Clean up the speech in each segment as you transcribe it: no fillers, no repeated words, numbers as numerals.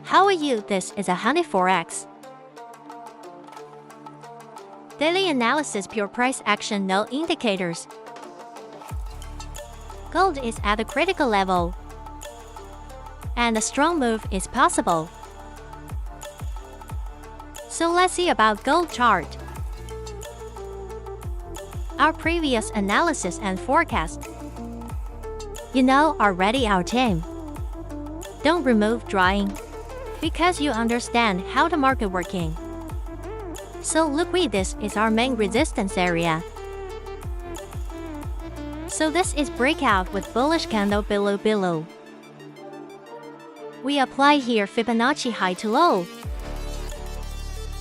How are you? This is a Honey Forex. Daily analysis, pure price action, no indicators. Gold is at a critical level, and a strong move is possible. So let's see about gold chart. Our previous analysis and forecast. You know already our team. Don't remove drawing, because you understand how the market working. So look, this is our main resistance area. So this is breakout with bullish candle below. We apply here Fibonacci high to low.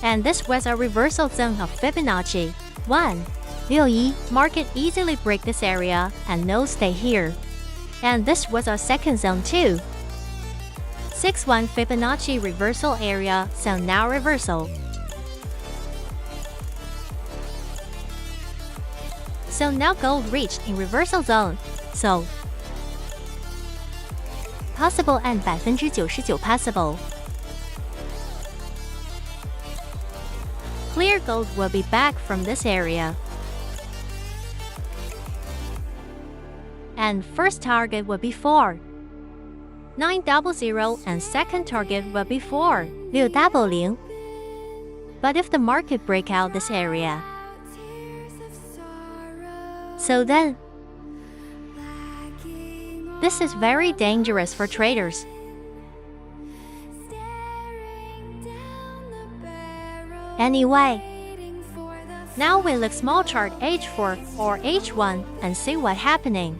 And this was a reversal zone of Fibonacci 161. Market easily break this area and no stay here. And this was our second zone too. 61 Fibonacci reversal area, so now reversal. So now gold reached in reversal zone. So possible and 99% possible. Clear gold will be back from this area. And first target will be 4900 and second target will be 4600. But if the market break out this area, so then this is very dangerous for traders. Anyway, now we look small chart H4 or H1 and see what happening.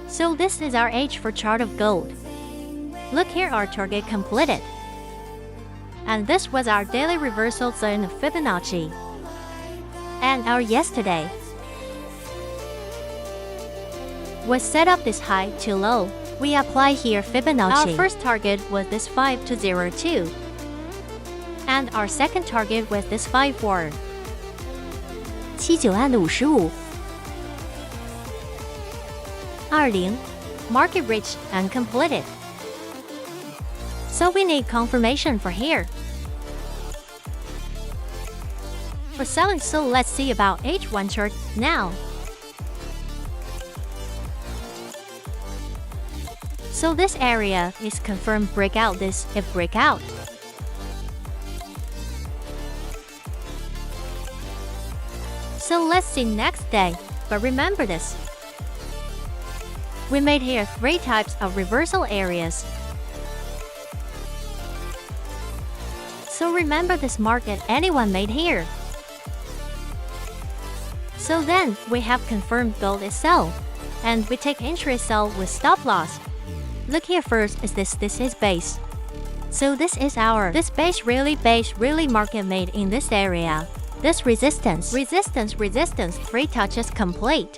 So this is our H4 chart of gold. Look here, our target completed. And this was our daily reversal zone of Fibonacci. And our yesterday was set up this high to low. We apply here Fibonacci. Our first target was this 5202. And our second target was this 54. 7955. 20. Market reached and completed. So we need confirmation for here. For selling, so let's see about H1 chart now. So this area is confirmed breakout. This if breakout. So let's see next day. But remember this. We made here 3 types of reversal areas. So remember this market anyone made here. So then we have confirmed gold is sell, and we take entry sell with stop loss. Look here, first is this is base. So this is this base really market made in this area. This resistance 3 touches complete.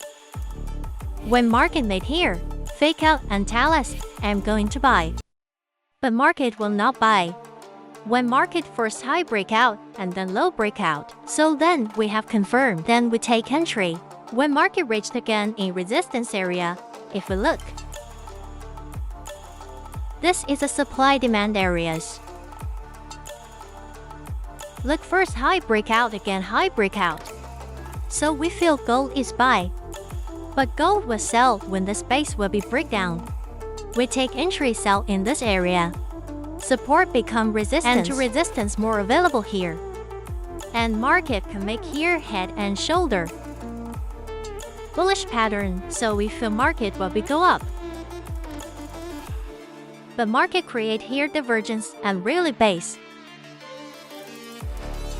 When market made here, fake out and tell us I'm going to buy. But market will not buy. When market first high breakout and then low breakout, so then we have confirmed, then we take entry. When market reached again in resistance area, if we look, this is a supply-demand areas. Look, first high breakout, again high breakout. So we feel gold is buy. But gold will sell when the space will be breakdown. We take entry sell in this area. Support become resistance, and to resistance more available here. And market can make here head and shoulder. Bullish pattern, so we feel market will be go up. But market create here divergence and really base.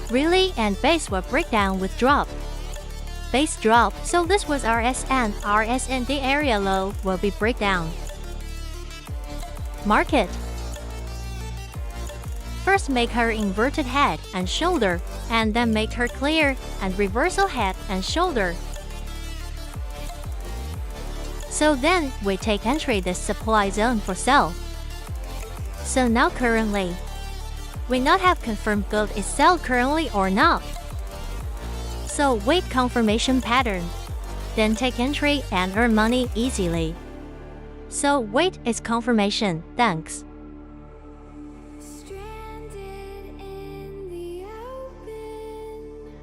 Really and base will break down with drop. Base drop, so this was RSN. RSND area low will be breakdown. Market first make her inverted head and shoulder, and then make her clear and reversal head and shoulder. So then we take entry this supply zone for sell. So now currently, we not have confirmed gold is sell currently or not. So wait confirmation pattern, then take entry and earn money easily. So wait its confirmation. Thanks. Stranded in the open,